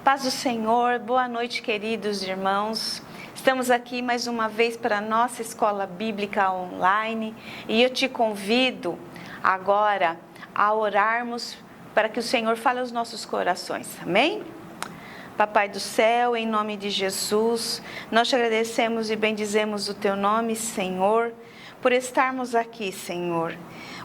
Paz do Senhor, boa noite, queridos irmãos. Estamos aqui mais uma vez para a nossa escola bíblica online e eu te convido agora a orarmos para que o Senhor fale aos nossos corações, amém? Papai do céu, em nome de Jesus, nós te agradecemos e bendizemos o teu nome, Senhor, por estarmos aqui, Senhor,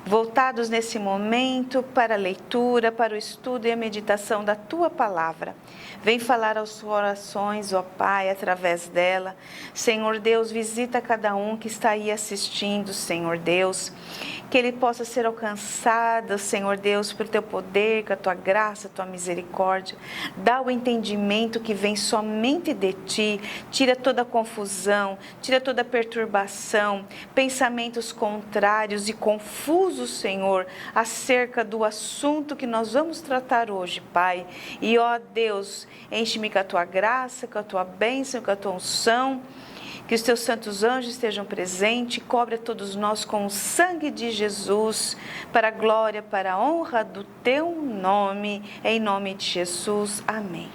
voltados nesse momento para a leitura, para o estudo e a meditação da tua palavra. Vem falar aos corações, ó Pai, através dela. Senhor Deus, visita cada um que está aí assistindo, Senhor Deus, que ele possa ser alcançado, Senhor Deus, pelo teu poder, com a tua graça, a tua misericórdia. Dá o entendimento que vem somente de ti, tira toda a confusão, tira toda a perturbação, pensamentos contrários e confusos, Senhor, acerca do assunto que nós vamos tratar hoje, Pai. E, ó Deus, enche-me com a tua graça, com a tua bênção, com a tua unção, que os teus santos anjos estejam presentes, cobre a todos nós com o sangue de Jesus, para a glória, para a honra do teu nome, em nome de Jesus, amém.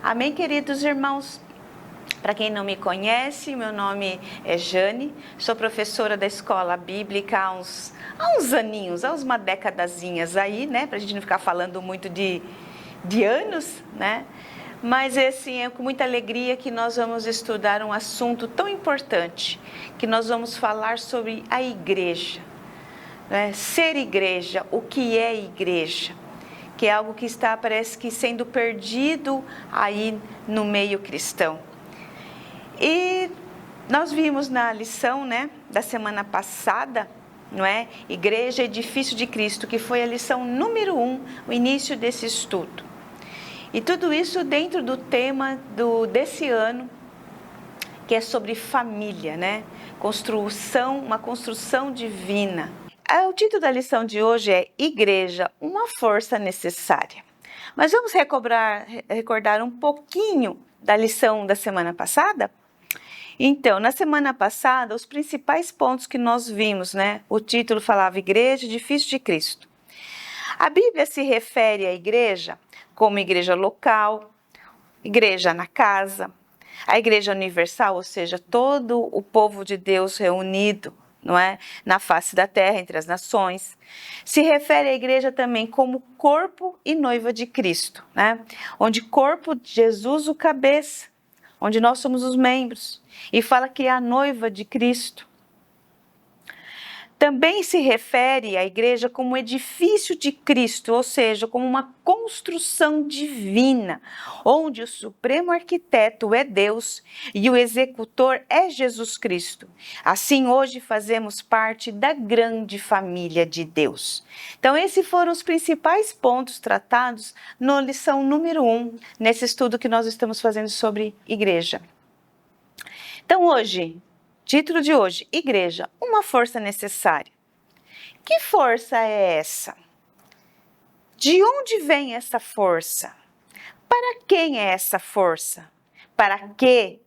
Amém, queridos irmãos? Para quem não me conhece, meu nome é Jane, sou professora da escola bíblica há uns aninhos, há uma décadazinhas aí, né? Para a gente não ficar falando muito de anos, né? Mas assim, é com muita alegria que nós vamos estudar um assunto tão importante, que nós vamos falar sobre a igreja, né? Ser igreja, o que é igreja? Que é algo que está, parece que, sendo perdido aí no meio cristão. E nós vimos na lição, né, da semana passada, não é? Igreja, edifício de Cristo, que foi a lição número 1, o início desse estudo. E tudo isso dentro do tema desse ano, que é sobre família, né? Uma construção divina. O título da lição de hoje é Igreja, uma força necessária. Mas vamos recordar um pouquinho da lição da semana passada? Então, na semana passada, os principais pontos que nós vimos, né? O título falava Igreja, edifício de Cristo. A Bíblia se refere à igreja como igreja local, igreja na casa, a igreja universal, ou seja, todo o povo de Deus reunido, não é? Na face da terra, entre as nações. Se refere à igreja também como corpo e noiva de Cristo, né? Onde corpo de Jesus o cabeça, onde nós somos os membros, e fala que é a noiva de Cristo. Também se refere à igreja como edifício de Cristo, ou seja, como uma construção divina, onde o supremo arquiteto é Deus e o executor é Jesus Cristo. Assim, hoje fazemos parte da grande família de Deus. Então, esses foram os principais pontos tratados na lição número 1, nesse estudo que nós estamos fazendo sobre igreja. Então, hoje, título de hoje, Igreja, uma força necessária. Que força é essa? De onde vem essa força? Para quem é essa força? Para quê?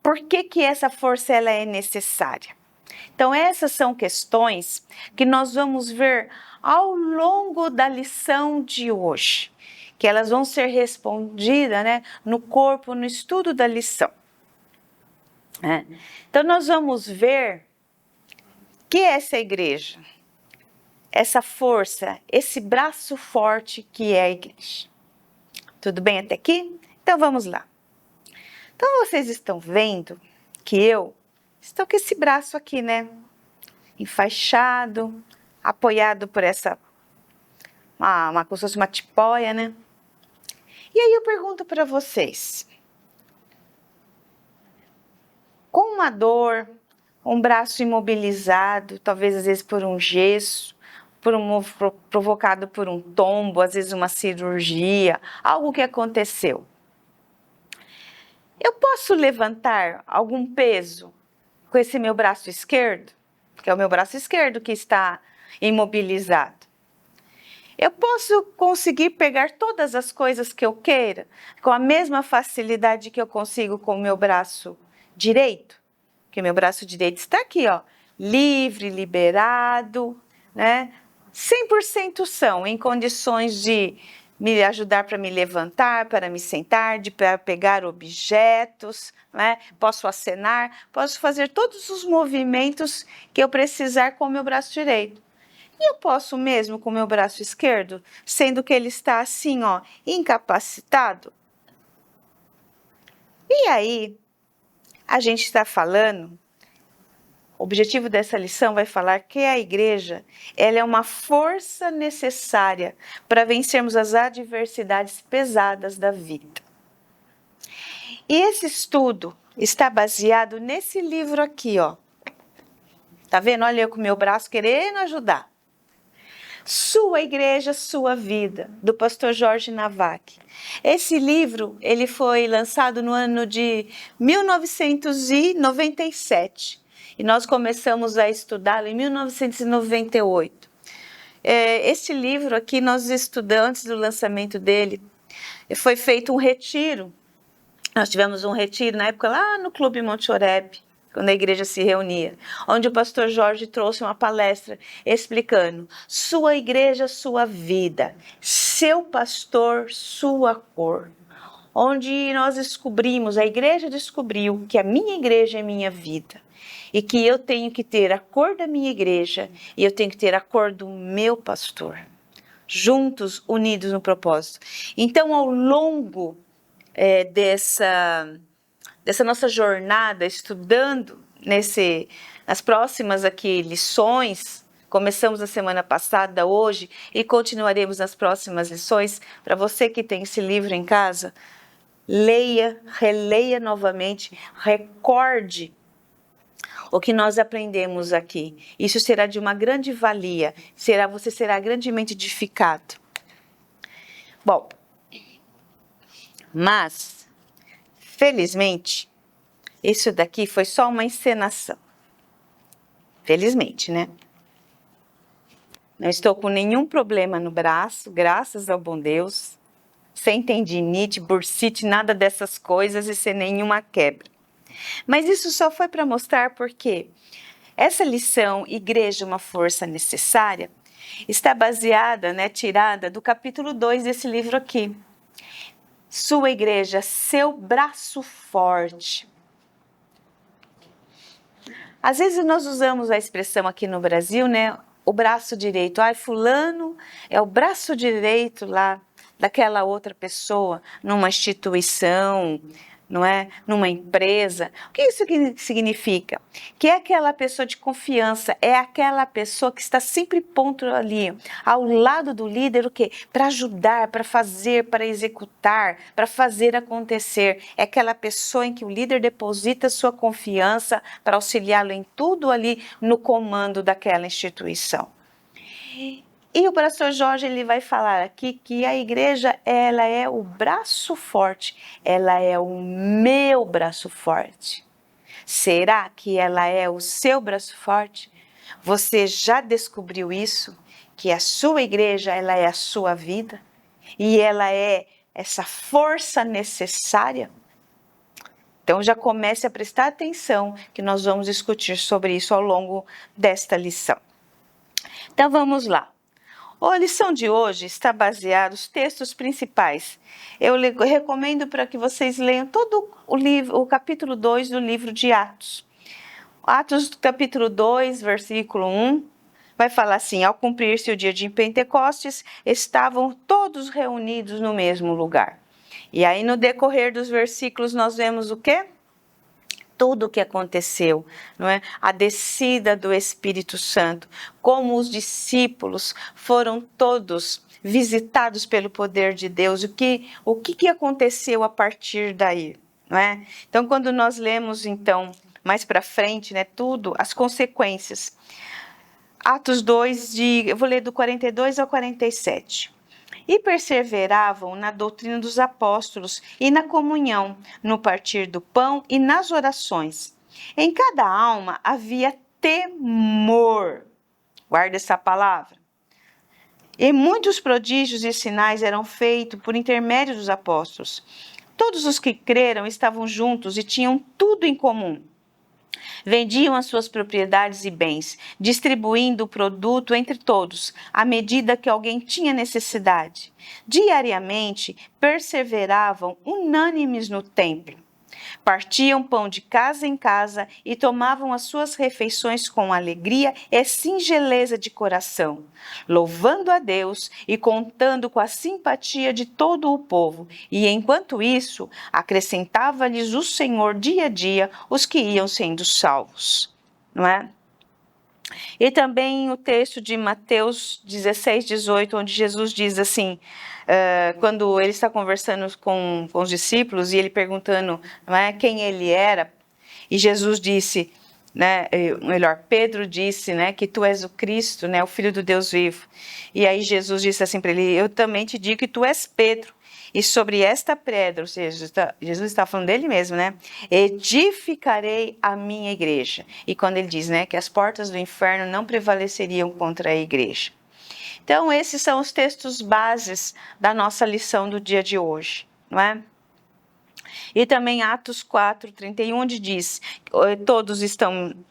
Por que essa força ela é necessária? Então, essas são questões que nós vamos ver ao longo da lição de hoje, que elas vão ser respondidas, né, no estudo da lição. Então, nós vamos ver que é essa igreja, essa força, esse braço forte que é a igreja. Tudo bem até aqui? Então, vamos lá. Então, vocês estão vendo que eu estou com esse braço aqui, né? Enfaixado, apoiado por como se fosse uma tipóia, né? E aí eu pergunto para vocês, com uma dor, um braço imobilizado, talvez às vezes por um gesso, provocado por um tombo, às vezes uma cirurgia, algo que aconteceu. Eu posso levantar algum peso com esse meu braço esquerdo? Que é o meu braço esquerdo que está imobilizado. Eu posso conseguir pegar todas as coisas que eu queira com a mesma facilidade que eu consigo com o meu braço direito? Porque meu braço direito está aqui, ó, livre, liberado, né? 100% são em condições de me ajudar para me levantar, para me sentar, para pegar objetos, né? Posso acenar, posso fazer todos os movimentos que eu precisar com o meu braço direito. E eu posso mesmo com o meu braço esquerdo, sendo que ele está assim, ó, incapacitado? E aí, a gente está falando, o objetivo dessa lição vai falar que a igreja, ela é uma força necessária para vencermos as adversidades pesadas da vida. E esse estudo está baseado nesse livro aqui, ó. Tá vendo? Olha eu com o meu braço querendo ajudar. Sua Igreja, Sua Vida, do pastor Jorge Navak. Esse livro, ele foi lançado no ano de 1997 e nós começamos a estudá-lo em 1998. Este livro aqui, nós estudamos antes do lançamento dele, foi feito um retiro. Nós tivemos um retiro na época lá no Clube Monte Oreb, quando a igreja se reunia, onde o pastor Jorge trouxe uma palestra explicando sua igreja, sua vida, seu pastor, sua cor. Onde nós descobrimos, a igreja descobriu que a minha igreja é minha vida e que eu tenho que ter a cor da minha igreja e eu tenho que ter a cor do meu pastor, juntos, unidos no propósito. Então, ao longo dessa nossa jornada, estudando nas próximas aqui lições, começamos a semana passada, hoje, e continuaremos nas próximas lições. Para você que tem esse livro em casa, leia, releia novamente, recorde o que nós aprendemos aqui. Isso será de uma grande valia, você será grandemente edificado. Bom, mas felizmente, isso daqui foi só uma encenação. Felizmente, né? Não estou com nenhum problema no braço, graças ao bom Deus. Sem tendinite, bursite, nada dessas coisas e sem nenhuma quebra. Mas isso só foi para mostrar porque essa lição, Igreja, uma força necessária, está baseada, né, tirada do capítulo 2 desse livro aqui. Sua igreja, seu braço forte. Às vezes nós usamos a expressão aqui no Brasil, né? O braço direito. Ai, fulano é o braço direito lá daquela outra pessoa, numa instituição, não é? Numa empresa. O que isso significa? Que é aquela pessoa de confiança, é aquela pessoa que está sempre pronto ali, ao lado do líder, o quê? Para ajudar, para fazer, para executar, para fazer acontecer. É aquela pessoa em que o líder deposita sua confiança para auxiliá-lo em tudo ali no comando daquela instituição. E o pastor Jorge, ele vai falar aqui que a igreja, ela é o braço forte, ela é o meu braço forte. Será que ela é o seu braço forte? Você já descobriu isso? Que a sua igreja, ela é a sua vida? E ela é essa força necessária? Então já comece a prestar atenção que nós vamos discutir sobre isso ao longo desta lição. Então vamos lá. A lição de hoje está baseada nos textos principais. Eu recomendo para que vocês leiam todo o capítulo 2 do livro de Atos. Atos, capítulo 2, versículo 1, vai falar assim: ao cumprir-se o dia de Pentecostes, estavam todos reunidos no mesmo lugar. E aí no decorrer dos versículos nós vemos o quê? Tudo o que aconteceu, não é? A descida do Espírito Santo, como os discípulos foram todos visitados pelo poder de Deus, o que aconteceu a partir daí, não é? Então, quando nós lemos, então, mais para frente, né, tudo, as consequências. Atos 2, eu vou ler do 42 ao 47. E perseveravam na doutrina dos apóstolos e na comunhão, no partir do pão e nas orações. Em cada alma havia temor. Guarda essa palavra. E muitos prodígios e sinais eram feitos por intermédio dos apóstolos. Todos os que creram estavam juntos e tinham tudo em comum. Vendiam as suas propriedades e bens, distribuindo o produto entre todos, à medida que alguém tinha necessidade. Diariamente, perseveravam unânimes no templo. Partiam pão de casa em casa e tomavam as suas refeições com alegria e singeleza de coração, louvando a Deus e contando com a simpatia de todo o povo. E enquanto isso, acrescentava-lhes o Senhor dia a dia os que iam sendo salvos. Não é? E também o texto de Mateus 16, 18, onde Jesus diz assim, quando ele está conversando com os discípulos e ele perguntando, não é, quem ele era, e Jesus disse, né, melhor, Pedro disse, né, que tu és o Cristo, né, o Filho do Deus vivo. E aí Jesus disse assim para ele, eu também te digo que tu és Pedro. E sobre esta pedra, ou seja, Jesus está falando dele mesmo, né? Edificarei a minha igreja. E quando ele diz, né, que as portas do inferno não prevaleceriam contra a igreja. Então, esses são os textos bases da nossa lição do dia de hoje, não é? E também Atos 4, 31, onde diz, todos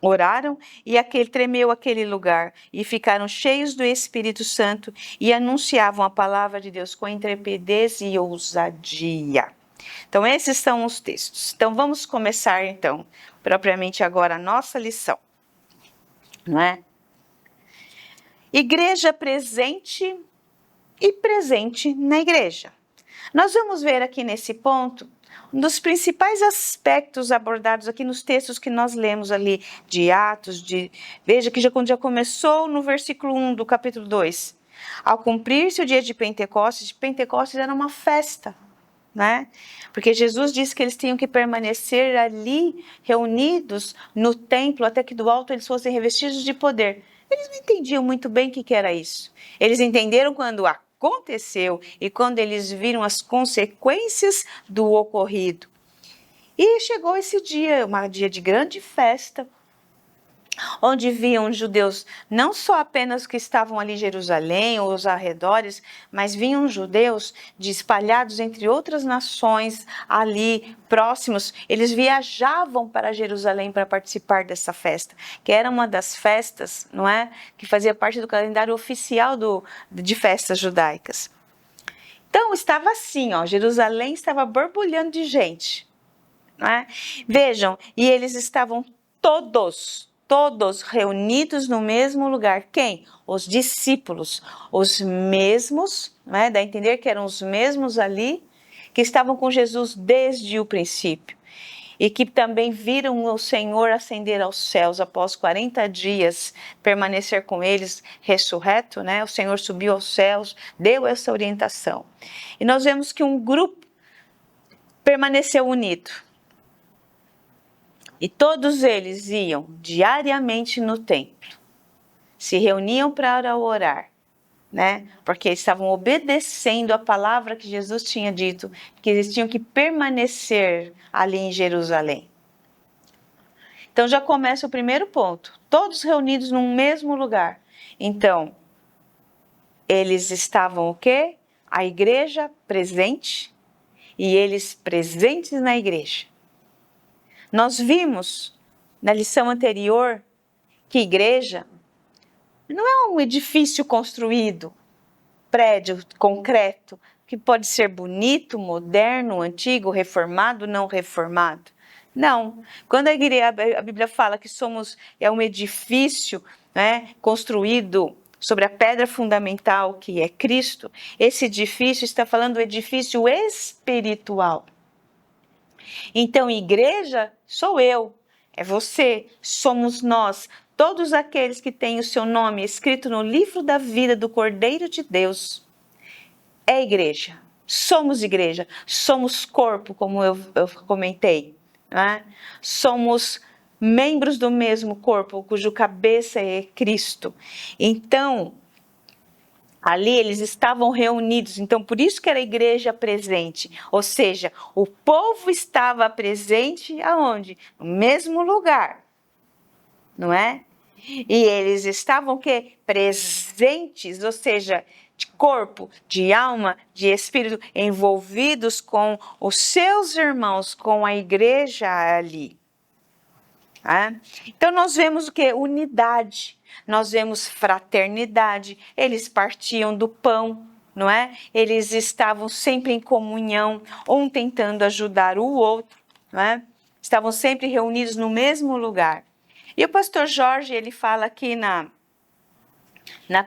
oraram e tremeu aquele lugar e ficaram cheios do Espírito Santo e anunciavam a palavra de Deus com intrepidez e ousadia. Então, esses são os textos. Então, vamos começar, então, propriamente agora a nossa lição, não é? Igreja presente e presente na igreja. Nós vamos ver aqui nesse ponto um dos principais aspectos abordados aqui nos textos que nós lemos ali de Atos, veja que quando já começou no versículo 1 do capítulo 2. Ao cumprir-se o dia de Pentecostes era uma festa, né? Porque Jesus disse que eles tinham que permanecer ali, reunidos no templo, até que do alto eles fossem revestidos de poder. Eles não entendiam muito bem o que era isso. Eles entenderam quando aconteceu e quando eles viram as consequências do ocorrido. E chegou esse dia, um dia de grande festa, onde viam judeus, não só apenas que estavam ali em Jerusalém ou os arredores, mas vinham judeus espalhados entre outras nações ali próximos. Eles viajavam para Jerusalém para participar dessa festa, que era uma das festas, não é, que fazia parte do calendário oficial de festas judaicas. Então estava assim, ó, Jerusalém estava borbulhando de gente, não é? Vejam, e eles estavam todos reunidos no mesmo lugar. Quem? Os discípulos, os mesmos, né? Dá a entender que eram os mesmos ali, que estavam com Jesus desde o princípio. E que também viram o Senhor ascender aos céus após 40 dias, permanecer com eles ressurreto, né? O Senhor subiu aos céus, deu essa orientação. E nós vemos que um grupo permaneceu unido. E todos eles iam diariamente no templo, se reuniam para orar, né? Porque estavam obedecendo a palavra que Jesus tinha dito, que eles tinham que permanecer ali em Jerusalém. Então já começa o primeiro ponto, todos reunidos num mesmo lugar. Então, eles estavam o quê? A igreja presente e eles presentes na igreja. Nós vimos na lição anterior que igreja não é um edifício construído, prédio concreto, que pode ser bonito, moderno, antigo, reformado, não reformado. Não. Quando a Bíblia fala que é um edifício, né, construído sobre a pedra fundamental que é Cristo, esse edifício está falando do edifício espiritual. Então, igreja sou eu, é você, somos nós, todos aqueles que têm o seu nome escrito no livro da vida do Cordeiro de Deus. É igreja, somos corpo, como eu comentei, né? Somos membros do mesmo corpo, cujo cabeça é Cristo. Então, ali eles estavam reunidos, então por isso que era a igreja presente, ou seja, o povo estava presente aonde? No mesmo lugar, não é? E eles estavam o quê? Presentes, ou seja, de corpo, de alma, de espírito, envolvidos com os seus irmãos, com a igreja ali. Né? Então nós vemos o que? Unidade, nós vemos fraternidade, eles partiam do pão, não é? Eles estavam sempre em comunhão, um tentando ajudar o outro, não é? Estavam sempre reunidos no mesmo lugar. E o pastor Jorge, ele fala aqui na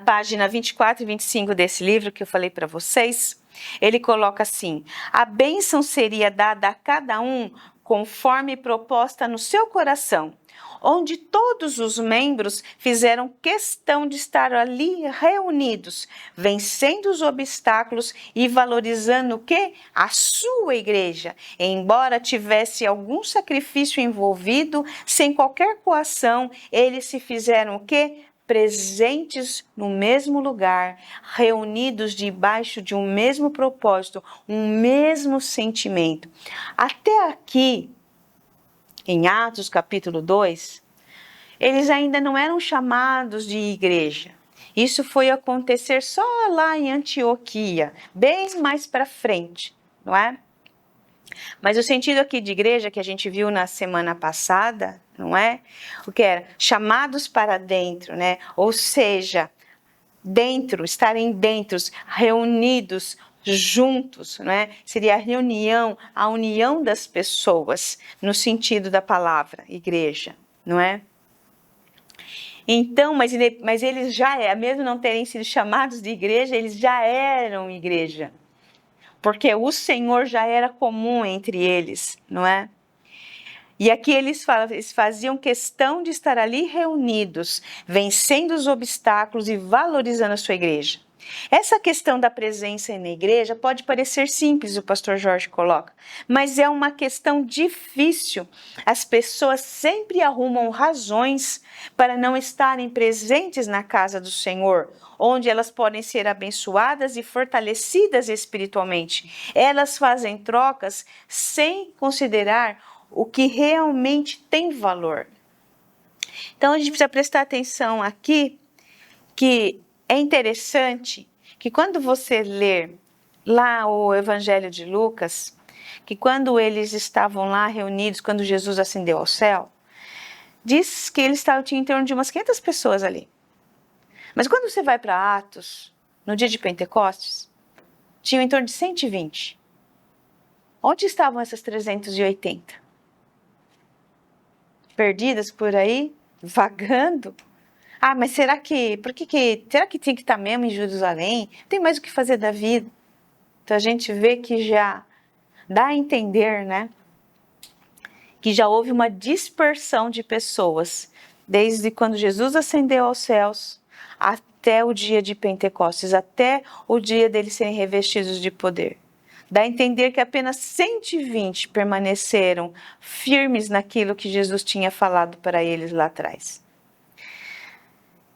página 24 e 25 desse livro que eu falei para vocês, ele coloca assim: a bênção seria dada a cada um conforme proposta no seu coração, onde todos os membros fizeram questão de estar ali reunidos, vencendo os obstáculos e valorizando o quê? A sua igreja. Embora tivesse algum sacrifício envolvido, sem qualquer coação, eles se fizeram o quê? Presentes no mesmo lugar, reunidos debaixo de um mesmo propósito, um mesmo sentimento. Até aqui, em Atos capítulo 2, eles ainda não eram chamados de igreja. Isso foi acontecer só lá em Antioquia, bem mais para frente, não é? Mas o sentido aqui de igreja que a gente viu na semana passada, não é? O que era? Chamados para dentro, né? Ou seja, dentro, estarem dentro, reunidos, juntos, não é? Seria a reunião, a união das pessoas, no sentido da palavra igreja, não é? Então, mas eles já, mesmo não terem sido chamados de igreja, eles já eram igreja. Porque o Senhor já era comum entre eles, não é? E aqui eles faziam questão de estar ali reunidos, vencendo os obstáculos e valorizando a sua igreja. Essa questão da presença na igreja pode parecer simples, o pastor Jorge coloca, mas é uma questão difícil. As pessoas sempre arrumam razões para não estarem presentes na casa do Senhor, onde elas podem ser abençoadas e fortalecidas espiritualmente. Elas fazem trocas sem considerar o que realmente tem valor. Então a gente precisa prestar atenção aqui que é interessante que quando você ler lá o Evangelho de Lucas, que quando eles estavam lá reunidos, quando Jesus ascendeu ao céu, diz que eles tinham em torno de umas 500 pessoas ali. Mas quando você vai para Atos, no dia de Pentecostes, tinham em torno de 120. Onde estavam essas 380? Perdidas por aí, vagando? Ah, mas será que tinha que estar mesmo em Jerusalém? Tem mais o que fazer da vida? Então a gente vê que já dá a entender, né? Que já houve uma dispersão de pessoas, desde quando Jesus ascendeu aos céus, até o dia de Pentecostes, até o dia deles serem revestidos de poder. Dá a entender que apenas 120 permaneceram firmes naquilo que Jesus tinha falado para eles lá atrás.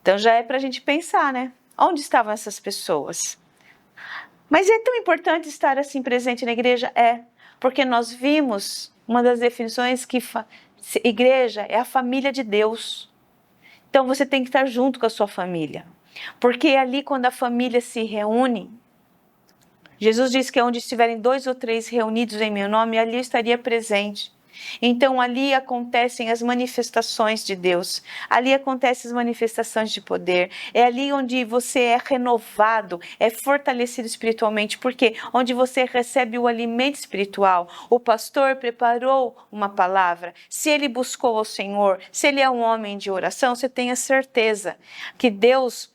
Então já é para a gente pensar, né? Onde estavam essas pessoas? Mas é tão importante estar assim presente na igreja? É, porque nós vimos uma das definições que igreja é a família de Deus. Então você tem que estar junto com a sua família. Porque ali quando a família se reúne, Jesus diz que onde estiverem 2 ou 3 reunidos em meu nome, ali eu estaria presente. Então ali acontecem as manifestações de Deus, ali acontecem as manifestações de poder, é ali onde você é renovado, é fortalecido espiritualmente, porque onde você recebe o alimento espiritual, o pastor preparou uma palavra, se ele buscou ao Senhor, se ele é um homem de oração, você tenha certeza que Deus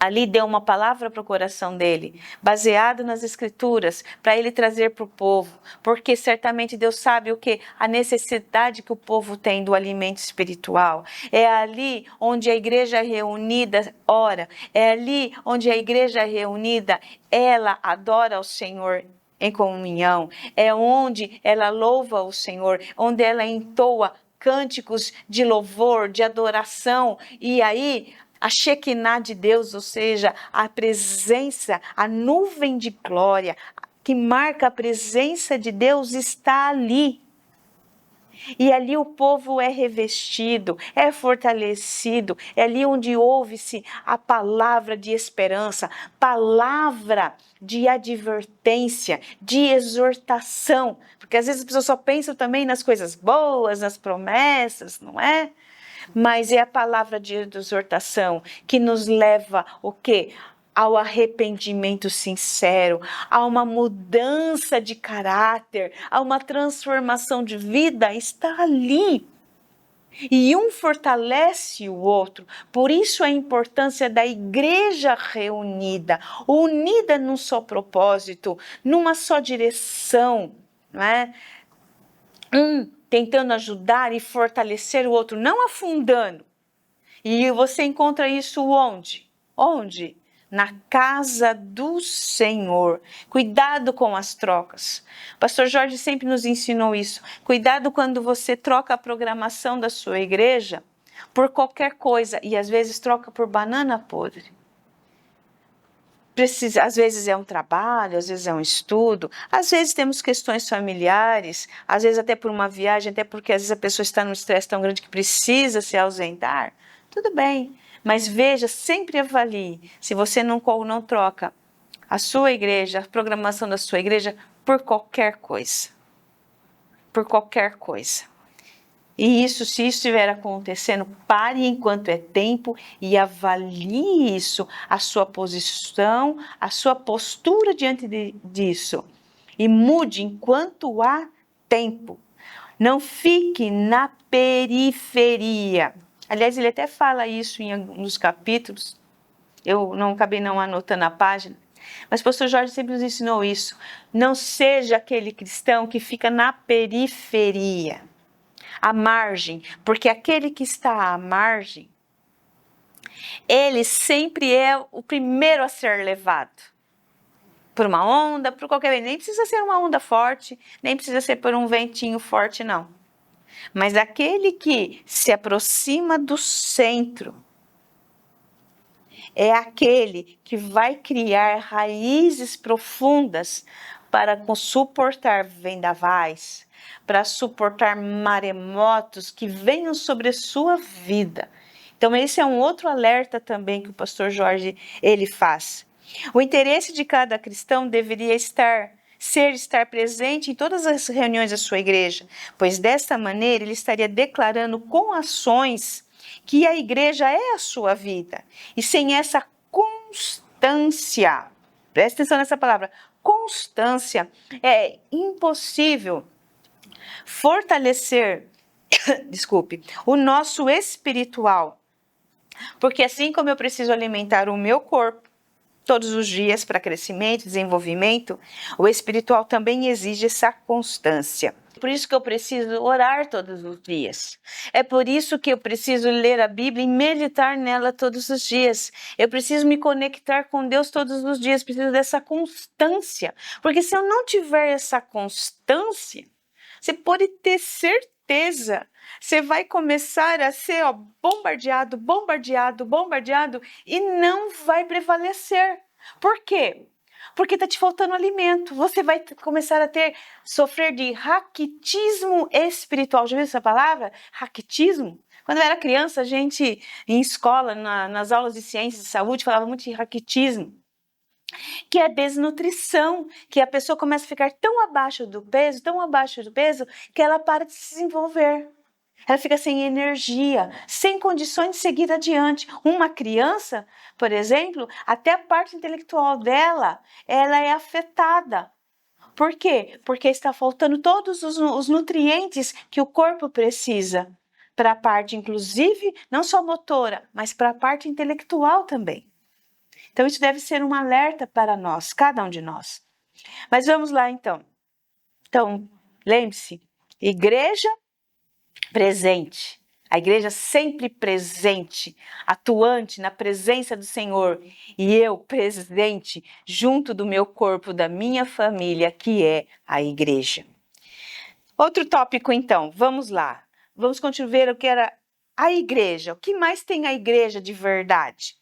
ali deu uma palavra para o coração dele, baseado nas escrituras, para ele trazer para o povo, porque certamente Deus sabe o que? A necessidade que o povo tem do alimento espiritual. É ali onde a igreja reunida ora, é ali onde a igreja reunida, ela adora ao Senhor em comunhão, é onde ela louva o Senhor, onde ela entoa cânticos de louvor, de adoração, e aí a Shekinah de Deus, ou seja, a presença, a nuvem de glória que marca a presença de Deus está ali. E ali o povo é revestido, é fortalecido, é ali onde ouve-se a palavra de esperança, palavra de advertência, de exortação. Porque às vezes as pessoas só pensam também nas coisas boas, nas promessas, não é? Mas é a palavra de exortação que nos leva o quê? Ao arrependimento sincero, a uma mudança de caráter, a uma transformação de vida, está ali. E um fortalece o outro. Por isso a importância da igreja reunida, unida num só propósito, numa só direção, não é? Tentando ajudar e fortalecer o outro, não afundando. E você encontra isso onde? Onde? Na casa do Senhor. Cuidado com as trocas. O pastor Jorge sempre nos ensinou isso. Cuidado quando você troca a programação da sua igreja por qualquer coisa. E às vezes troca por banana podre. Às vezes é um trabalho, às vezes é um estudo, às vezes temos questões familiares, às vezes até por uma viagem, até porque às vezes a pessoa está num estresse tão grande que precisa se ausentar. Tudo bem, mas veja, sempre avalie se você não troca a sua igreja, a programação da sua igreja por qualquer coisa. Por qualquer coisa. E isso, se isso estiver acontecendo, pare enquanto é tempo e avalie isso, a sua posição, a sua postura diante disso. E mude enquanto há tempo. Não fique na periferia. Aliás, ele até fala isso em alguns capítulos. Eu não acabei não anotando a página. Mas o pastor Jorge sempre nos ensinou isso. Não seja aquele cristão que fica na periferia. À margem, porque aquele que está à margem, ele sempre é o primeiro a ser levado por uma onda, por qualquer vento. Nem precisa ser uma onda forte, nem precisa ser por um ventinho forte, não. Mas aquele que se aproxima do centro é aquele que vai criar raízes profundas para suportar vendavais, para suportar maremotos que venham sobre a sua vida. Então esse é um outro alerta também que o pastor Jorge ele faz. O interesse de cada cristão deveria estar presente em todas as reuniões da sua igreja, pois desta maneira ele estaria declarando com ações que a igreja é a sua vida. E sem essa constância, presta atenção nessa palavra, constância, é impossível fortalecer, o nosso espiritual. Porque assim como eu preciso alimentar o meu corpo todos os dias para crescimento, desenvolvimento, o espiritual também exige essa constância. Por isso que eu preciso orar todos os dias. É por isso que eu preciso ler a Bíblia e meditar nela todos os dias. Eu preciso me conectar com Deus todos os dias, preciso dessa constância. Porque se eu não tiver essa constância, você pode ter certeza, você vai começar a ser bombardeado e não vai prevalecer. Por quê? Porque está te faltando alimento. Você vai começar a sofrer de raquitismo espiritual. Já viu essa palavra? Raquitismo? Quando eu era criança, a gente, em escola, nas aulas de ciências e saúde, falava muito de raquitismo, que é desnutrição, que a pessoa começa a ficar tão abaixo do peso, que ela para de se desenvolver. Ela fica sem energia, sem condições de seguir adiante. Uma criança, por exemplo, até a parte intelectual dela, ela é afetada. Por quê? Porque está faltando todos os nutrientes que o corpo precisa para a parte, inclusive, não só motora, mas para a parte intelectual também. Então, isso deve ser um alerta para nós, cada um de nós. Mas vamos lá, então. Então, lembre-se, igreja presente. A igreja sempre presente, atuante na presença do Senhor. E eu presente junto do meu corpo, da minha família, que é a igreja. Outro tópico, então. Vamos lá. Vamos continuar a ver o que era a igreja. O que mais tem a igreja de verdade?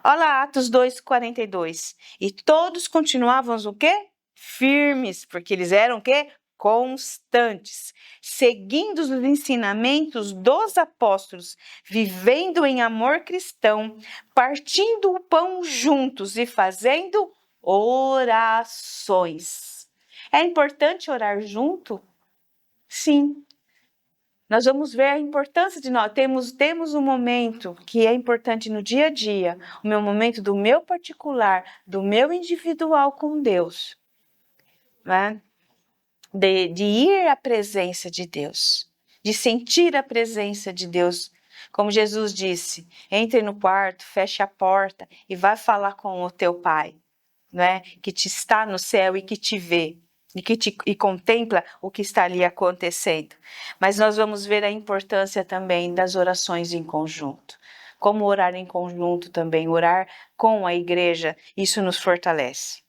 Olha lá, Atos 2:42. E todos continuavam o quê? Firmes, porque eles eram o quê? constantes, seguindo os ensinamentos dos apóstolos, vivendo em amor cristão, partindo o pão juntos e fazendo orações. É importante orar junto? Sim. Nós vamos ver a importância de nós. Temos um momento que é importante no dia a dia, o meu momento do meu particular, do meu individual com Deus, né? De ir à presença de Deus, de sentir a presença de Deus. Como Jesus disse, entre no quarto, feche a porta e vai falar com o teu Pai, né? Que te está no céu e que te vê. E contempla o que está ali acontecendo. Mas nós vamos ver a importância também das orações em conjunto. Como orar em conjunto também, orar com a igreja, isso nos fortalece.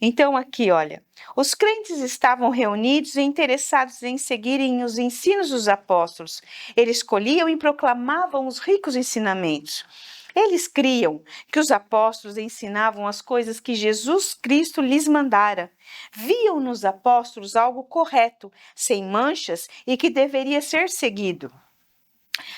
Então aqui, olha, os crentes estavam reunidos e interessados em seguirem os ensinos dos apóstolos. Eles escolhiam e proclamavam os ricos ensinamentos. Eles criam que os apóstolos ensinavam as coisas que Jesus Cristo lhes mandara. Viam nos apóstolos algo correto, sem manchas e que deveria ser seguido.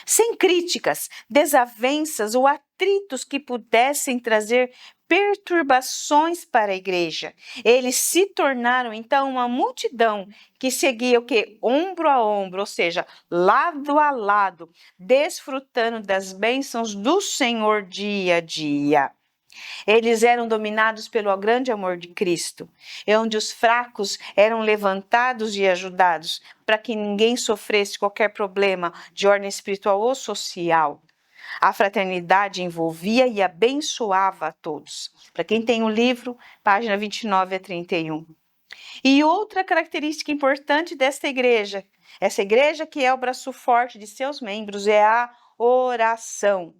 Sem críticas, desavenças ou atritos que pudessem trazer perturbações para a igreja. Eles se tornaram então uma multidão que seguia o que? Ombro a ombro, ou seja, lado a lado, desfrutando das bênçãos do Senhor dia a dia. Eles eram dominados pelo grande amor de Cristo, onde os fracos eram levantados e ajudados, para que ninguém sofresse qualquer problema de ordem espiritual ou social. A fraternidade envolvia e abençoava a todos. Para quem tem o livro, página 29 a 31. E outra característica importante desta igreja, essa igreja que é o braço forte de seus membros, é a oração.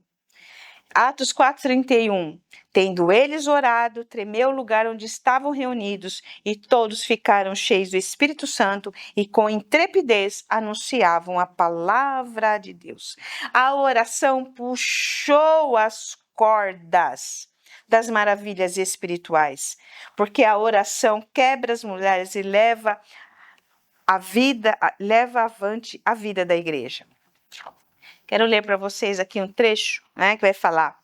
Atos 4:31. Tendo eles orado, tremeu o lugar onde estavam reunidos, e todos ficaram cheios do Espírito Santo e com intrepidez anunciavam a palavra de Deus. A oração puxou as cordas das maravilhas espirituais, porque a oração quebra as mulheres e leva avante a vida da igreja. Quero ler para vocês aqui um trecho, né, que vai falar.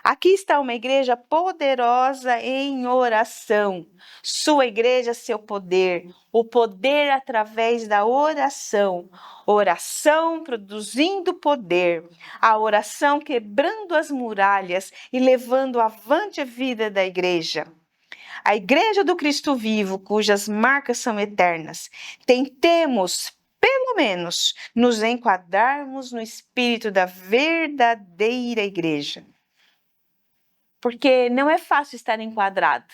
Aqui está uma igreja poderosa em oração. Sua igreja, seu poder. O poder através da oração. Oração produzindo poder. A oração quebrando as muralhas e levando avante a vida da igreja. A igreja do Cristo vivo, cujas marcas são eternas. Tentemos, pelo menos, nos enquadrarmos no espírito da verdadeira igreja. Porque não é fácil estar enquadrado.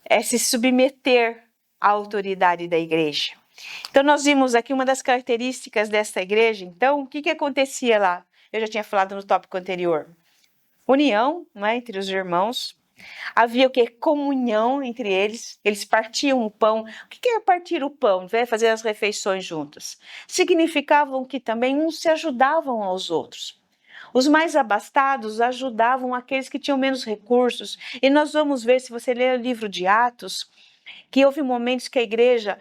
É se submeter à autoridade da igreja. Então, nós vimos aqui uma das características desta igreja. Então, o que acontecia lá? Eu já tinha falado no tópico anterior. União, né, entre os irmãos. Havia o que? Comunhão entre eles. Eles partiam o pão. O que é partir o pão? Fazer as refeições juntas. Significavam que também uns se ajudavam aos outros. Os mais abastados ajudavam aqueles que tinham menos recursos. E nós vamos ver, se você ler o livro de Atos, que houve momentos que a igreja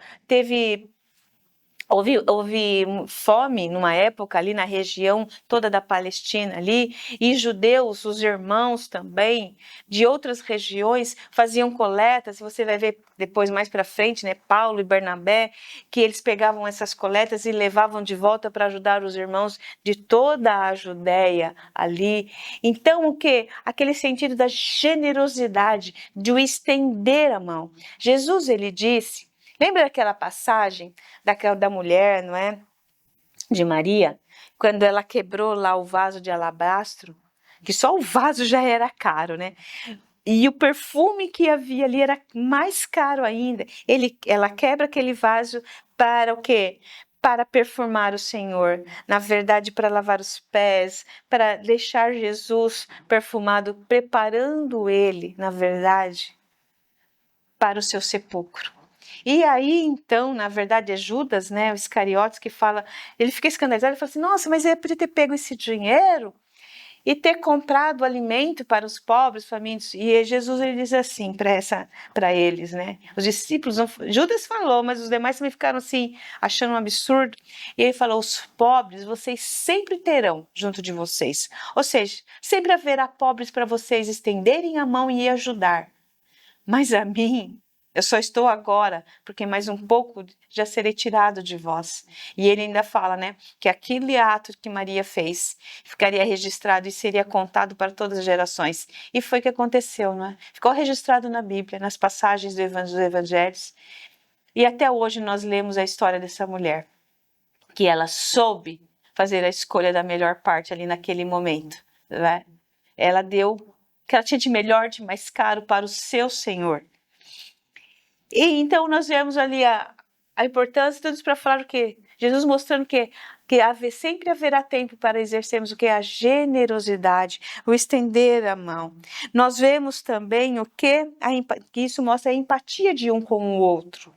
houve fome numa época ali na região toda da Palestina ali, e judeus, os irmãos também, de outras regiões, faziam coletas. Você vai ver depois mais para frente, né, Paulo e Bernabé, que eles pegavam essas coletas e levavam de volta para ajudar os irmãos de toda a Judéia ali. Então o que? Aquele sentido da generosidade, de o estender a mão. Jesus, ele disse, lembra daquela passagem da mulher, não é? De Maria, quando ela quebrou lá o vaso de alabastro, que só o vaso já era caro, né? E o perfume que havia ali era mais caro ainda. Ela quebra aquele vaso para o quê? Para perfumar o Senhor. Na verdade, para lavar os pés, para deixar Jesus perfumado, preparando ele, na verdade, para o seu sepulcro. E aí, então, na verdade, é Judas, né, o Iscariotes, que fala, ele fica escandalizado, ele fala assim, nossa, mas ele podia ter pego esse dinheiro e ter comprado alimento para os pobres, famintos. E Jesus ele diz assim para eles, né? Os discípulos, Judas falou, mas os demais também ficaram assim, achando um absurdo. E ele falou: os pobres vocês sempre terão junto de vocês. Ou seja, sempre haverá pobres para vocês estenderem a mão e ajudar. Mas a mim, eu só estou agora, porque mais um pouco já serei tirado de vós. E ele ainda fala, né, que aquele ato que Maria fez ficaria registrado e seria contado para todas as gerações. E foi o que aconteceu, não é? Ficou registrado na Bíblia, nas passagens dos evangelhos. E até hoje nós lemos a história dessa mulher, que ela soube fazer a escolha da melhor parte ali naquele momento, né? Ela deu o que ela tinha de melhor, de mais caro para o seu Senhor. E então nós vemos ali a importância, tudo isso para falar o quê? Jesus mostrando que sempre haverá tempo para exercermos o que? A generosidade, o estender a mão. Nós vemos também o que? Que isso mostra a empatia de um com o outro.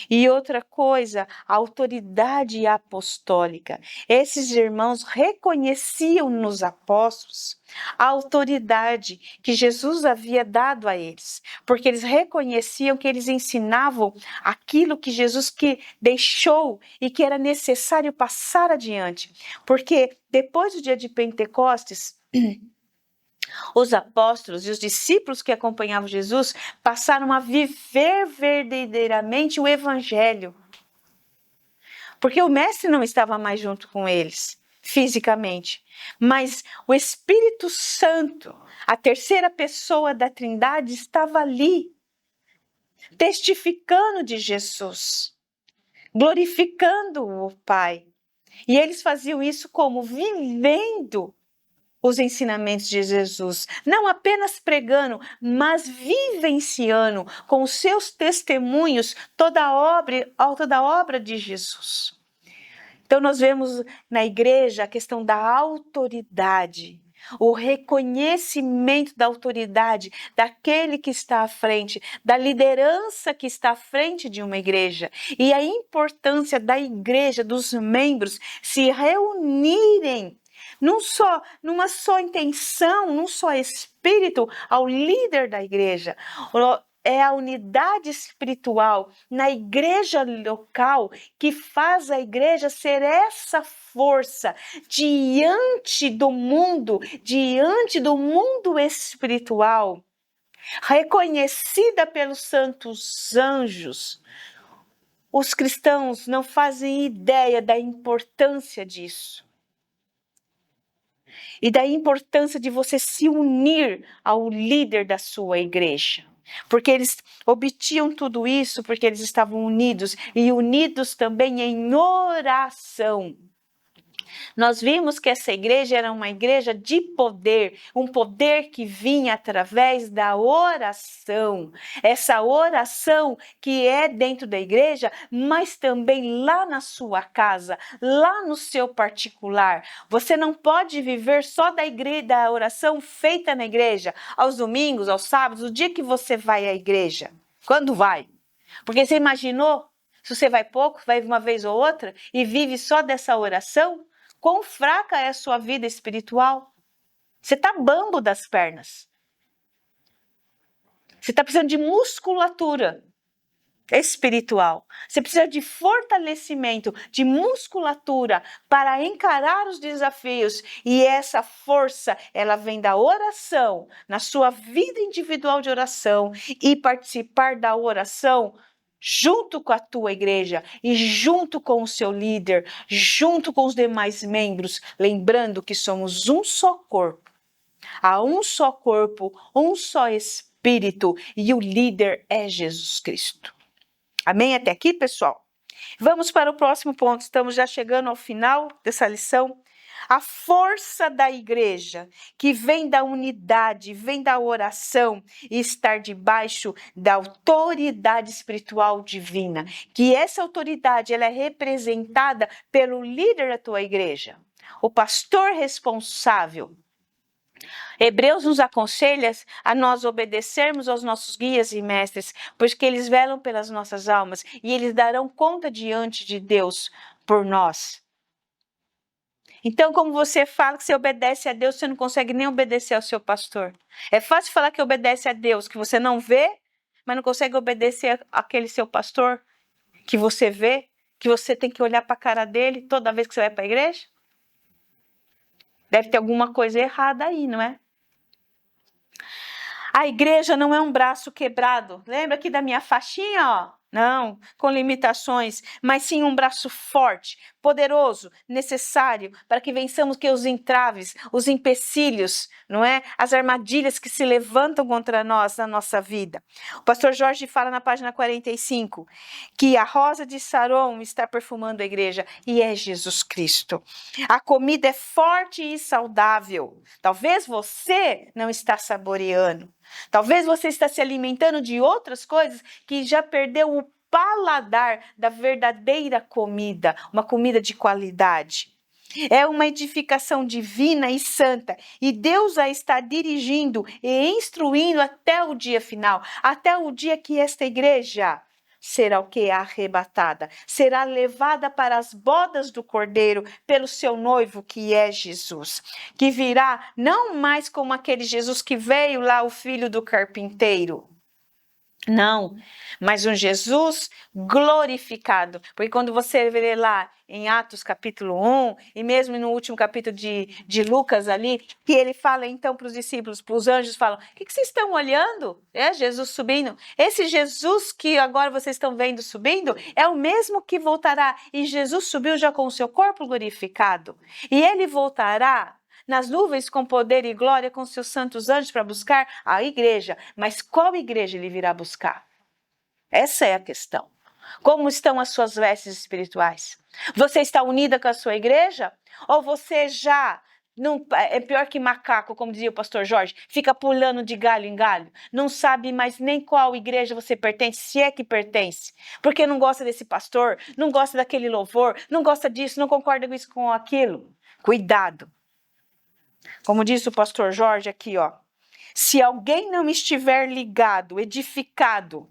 E outra coisa, a autoridade apostólica. Esses irmãos reconheciam nos apóstolos a autoridade que Jesus havia dado a eles, porque eles reconheciam que eles ensinavam aquilo que Jesus que deixou e que era necessário passar adiante. Porque depois do dia de Pentecostes, os apóstolos e os discípulos que acompanhavam Jesus passaram a viver verdadeiramente o evangelho. Porque o mestre não estava mais junto com eles, fisicamente. Mas o Espírito Santo, a terceira pessoa da Trindade, estava ali, testificando de Jesus, glorificando o Pai. E eles faziam isso como? Vivendo os ensinamentos de Jesus, não apenas pregando, mas vivenciando com os seus testemunhos toda a obra de Jesus. Então nós vemos na igreja a questão da autoridade, o reconhecimento da autoridade daquele que está à frente, da liderança que está à frente de uma igreja, e a importância da igreja, dos membros se reunirem numa só intenção, num só espírito, ao líder da igreja. É a unidade espiritual na igreja local que faz a igreja ser essa força diante do mundo espiritual, reconhecida pelos santos anjos. Os cristãos não fazem ideia da importância disso. E da importância de você se unir ao líder da sua igreja. Porque eles obtinham tudo isso porque eles estavam unidos e unidos também em oração. Nós vimos que essa igreja era uma igreja de poder, um poder que vinha através da oração. Essa oração que é dentro da igreja, mas também lá na sua casa, lá no seu particular. Você não pode viver só da oração feita na igreja, aos domingos, aos sábados, o dia que você vai à igreja. Quando vai? Porque você imaginou? Se você vai pouco, vai uma vez ou outra e vive só dessa oração, quão fraca é a sua vida espiritual? Você está bambo das pernas. Você está precisando de musculatura espiritual. Você precisa de fortalecimento, de musculatura para encarar os desafios. E essa força, ela vem da oração, na sua vida individual de oração e participar da oração junto com a tua igreja e junto com o seu líder, junto com os demais membros, lembrando que somos um só corpo. Há um só corpo, um só espírito e o líder é Jesus Cristo. Amém? Até aqui, pessoal? Vamos para o próximo ponto. Estamos já chegando ao final dessa lição. A força da igreja, que vem da unidade, vem da oração e estar debaixo da autoridade espiritual divina. Que essa autoridade ela é representada pelo líder da tua igreja, o pastor responsável. Hebreus nos aconselha a nós obedecermos aos nossos guias e mestres, pois que eles velam pelas nossas almas e eles darão conta diante de Deus por nós. Então, como você fala que você obedece a Deus, você não consegue nem obedecer ao seu pastor. É fácil falar que obedece a Deus, que você não vê, mas não consegue obedecer àquele seu pastor que você vê, que você tem que olhar para a cara dele toda vez que você vai para a igreja? Deve ter alguma coisa errada aí, não é? A igreja não é um braço quebrado. Lembra aqui da minha faixinha, ó? Não, com limitações, mas sim um braço forte, poderoso, necessário para que vençamos que os entraves, os empecilhos, não é? As armadilhas que se levantam contra nós na nossa vida. O pastor Jorge fala na página 45 que a rosa de Saron está perfumando a igreja e é Jesus Cristo. A comida é forte e saudável. Talvez você não está saboreando. Talvez você está se alimentando de outras coisas que já perdeu o paladar da verdadeira comida, uma comida de qualidade. É uma edificação divina e santa, e Deus a está dirigindo e instruindo até o dia final, até o dia que esta igreja será o que? Arrebatada, será levada para as bodas do Cordeiro pelo seu noivo, que é Jesus, que virá não mais como aquele Jesus que veio lá, o filho do carpinteiro. Não, mas um Jesus glorificado. Porque quando você vê lá em Atos capítulo 1, e mesmo no último capítulo de Lucas ali, que ele fala então para os discípulos, para os anjos, falam, o que vocês estão olhando? É Jesus subindo. Esse Jesus que agora vocês estão vendo subindo, é o mesmo que voltará. E Jesus subiu já com o seu corpo glorificado. E ele voltará nas nuvens com poder e glória com seus santos anjos para buscar a igreja. Mas qual igreja ele virá buscar? Essa é a questão. Como estão as suas vestes espirituais? Você está unida com a sua igreja? Ou você já, não, é pior que macaco, como dizia o pastor Jorge, fica pulando de galho em galho, não sabe mais nem qual igreja você pertence, se é que pertence, porque não gosta desse pastor, não gosta daquele louvor, não gosta disso, não concorda com isso, com aquilo. Cuidado. Como disse o pastor Jorge aqui, ó, se alguém não estiver ligado, edificado,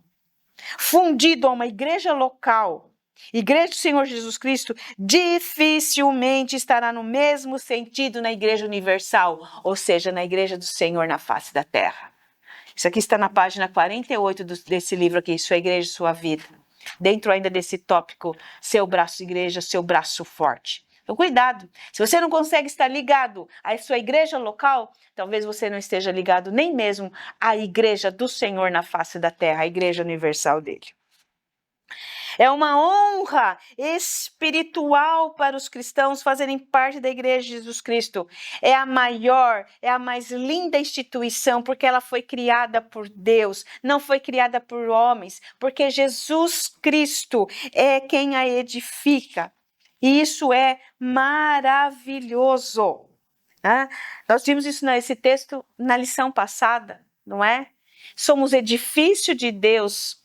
fundido a uma igreja local, igreja do Senhor Jesus Cristo, dificilmente estará no mesmo sentido na igreja universal, ou seja, na igreja do Senhor na face da terra. Isso aqui está na página 48 desse livro aqui, Sua Igreja, Sua Vida. Dentro ainda desse tópico, seu braço igreja, seu braço forte. Então, cuidado. Se você não consegue estar ligado à sua igreja local, talvez você não esteja ligado nem mesmo à igreja do Senhor na face da terra, a igreja universal dele. É uma honra espiritual para os cristãos fazerem parte da igreja de Jesus Cristo. É a maior, é a mais linda instituição, porque ela foi criada por Deus, não foi criada por homens, porque Jesus Cristo é quem a edifica. E isso é maravilhoso. Né? Nós vimos isso nesse texto na lição passada, não é? Somos edifício de Deus,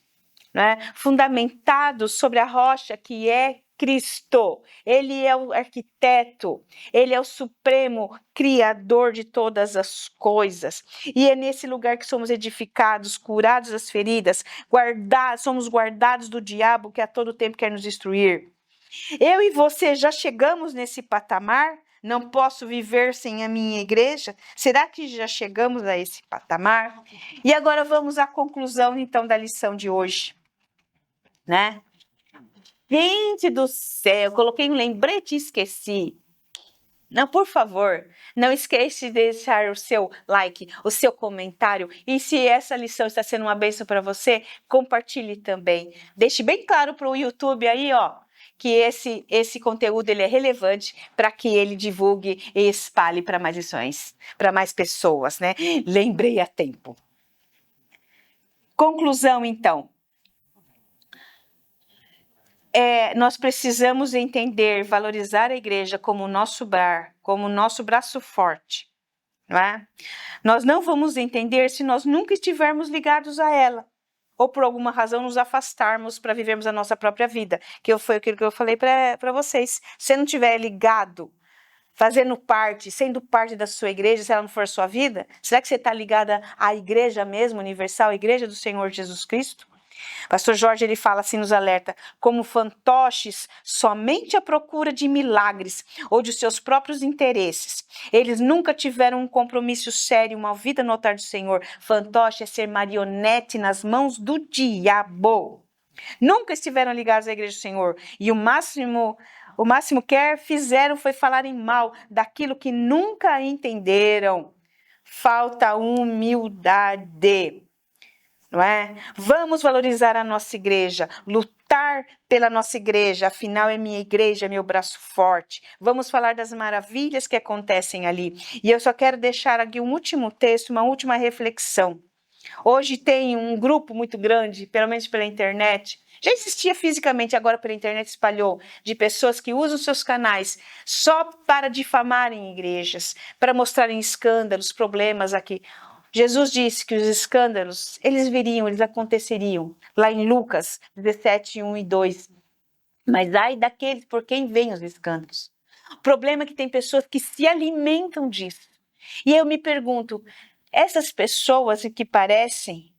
né? Fundamentados sobre a rocha que é Cristo. Ele é o arquiteto, ele é o supremo criador de todas as coisas. E é nesse lugar que somos edificados, curados das feridas, somos guardados do diabo que a todo tempo quer nos destruir. Eu e você já chegamos nesse patamar? Não posso viver sem a minha igreja? Será que já chegamos a esse patamar? E agora vamos à conclusão, então, da lição de hoje, né? Gente do céu, coloquei um lembrete e esqueci. Não, por favor, não esqueça de deixar o seu like, o seu comentário. E se essa lição está sendo uma bênção para você, compartilhe também. Deixe bem claro para o YouTube aí, ó, que esse conteúdo ele é relevante para que ele divulgue e espalhe para mais lições, para mais pessoas, né? Lembrei a tempo. Conclusão, então. Nós precisamos entender, valorizar a igreja como o nosso braço forte. Não é? Nós não vamos entender se nós nunca estivermos ligados a ela. Ou por alguma razão nos afastarmos para vivermos a nossa própria vida, que foi aquilo que eu falei para vocês. Se você não estiver ligado, sendo parte da sua igreja, se ela não for a sua vida, será que você está ligada à igreja mesmo, universal, a igreja do Senhor Jesus Cristo? Pastor Jorge, ele fala assim, nos alerta, como fantoches somente à procura de milagres ou de seus próprios interesses. Eles nunca tiveram um compromisso sério, uma vida no altar do Senhor. Fantoche é ser marionete nas mãos do diabo. Nunca estiveram ligados à igreja do Senhor. E o máximo que fizeram foi falarem mal daquilo que nunca entenderam. Falta humildade. Não é? Vamos valorizar a nossa igreja, lutar pela nossa igreja, afinal é minha igreja, é meu braço forte. Vamos falar das maravilhas que acontecem ali. E eu só quero deixar aqui um último texto, uma última reflexão. Hoje tem um grupo muito grande, pelo menos pela internet, já existia fisicamente, agora pela internet espalhou, de pessoas que usam seus canais só para difamarem igrejas, para mostrarem escândalos, problemas aqui. Jesus disse que os escândalos, eles viriam, eles aconteceriam, lá em Lucas 17, 1 e 2. Mas ai daqueles por quem vêm os escândalos. O problema é que tem pessoas que se alimentam disso. E eu me pergunto, essas pessoas que parecem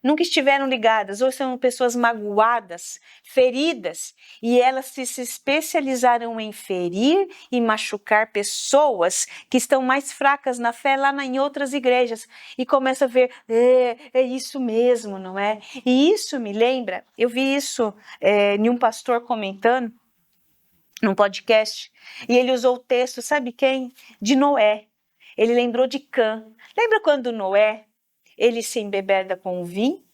nunca estiveram ligadas, ou são pessoas magoadas, feridas, e elas se especializaram em ferir e machucar pessoas que estão mais fracas na fé lá em outras igrejas, e começa a ver, é isso mesmo, não é? E isso me lembra, eu vi isso em um pastor comentando, num podcast, e ele usou o texto, sabe quem? De Noé. Ele lembrou de Cã. Lembra quando Noé, ele se embebeda com o vinho?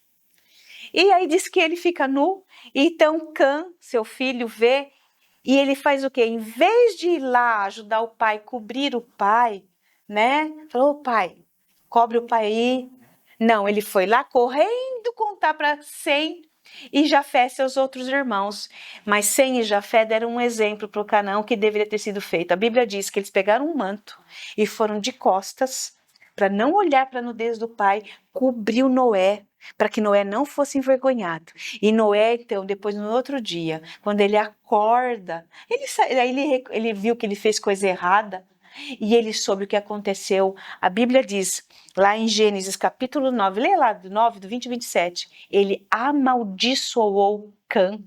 E aí diz que ele fica nu, e então Cã, seu filho, vê, e ele faz o quê? Em vez de ir lá ajudar o pai, cobrir o pai, né? Falou, pai, cobre o pai aí. Não, ele foi lá correndo contar para Sem e Jafé, seus outros irmãos. Mas Sem e Jafé deram um exemplo para o Canaã que deveria ter sido feito. A Bíblia diz que eles pegaram um manto e foram de costas para não olhar para a nudez do pai, cobriu Noé, para que Noé não fosse envergonhado. E Noé, então, depois no outro dia, quando ele acorda, ele viu que ele fez coisa errada, e ele soube o que aconteceu. A Bíblia diz, lá em Gênesis capítulo 9, leia lá do 9, do 20 e 27, ele amaldiçoou Cã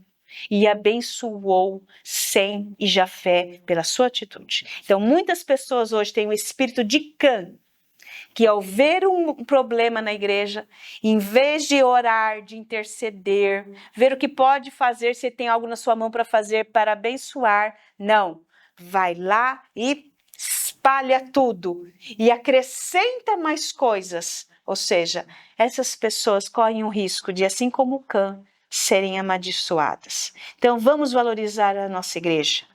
e abençoou Sem e Jafé pela sua atitude. Então, muitas pessoas hoje têm o espírito de Cã, que ao ver um problema na igreja, em vez de orar, de interceder, ver o que pode fazer, se tem algo na sua mão para fazer, para abençoar, não, vai lá e espalha tudo e acrescenta mais coisas. Ou seja, essas pessoas correm o risco de, assim como Cã, serem amaldiçoadas. Então vamos valorizar a nossa igreja.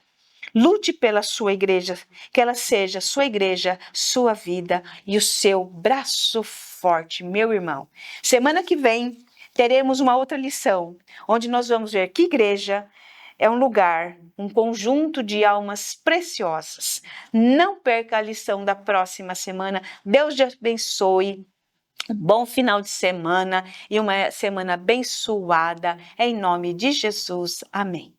Lute pela sua igreja, que ela seja sua igreja, sua vida e o seu braço forte, meu irmão. Semana que vem teremos uma outra lição, onde nós vamos ver que igreja é um lugar, um conjunto de almas preciosas. Não perca a lição da próxima semana. Deus te abençoe. Um bom final de semana e uma semana abençoada. Em nome de Jesus. Amém.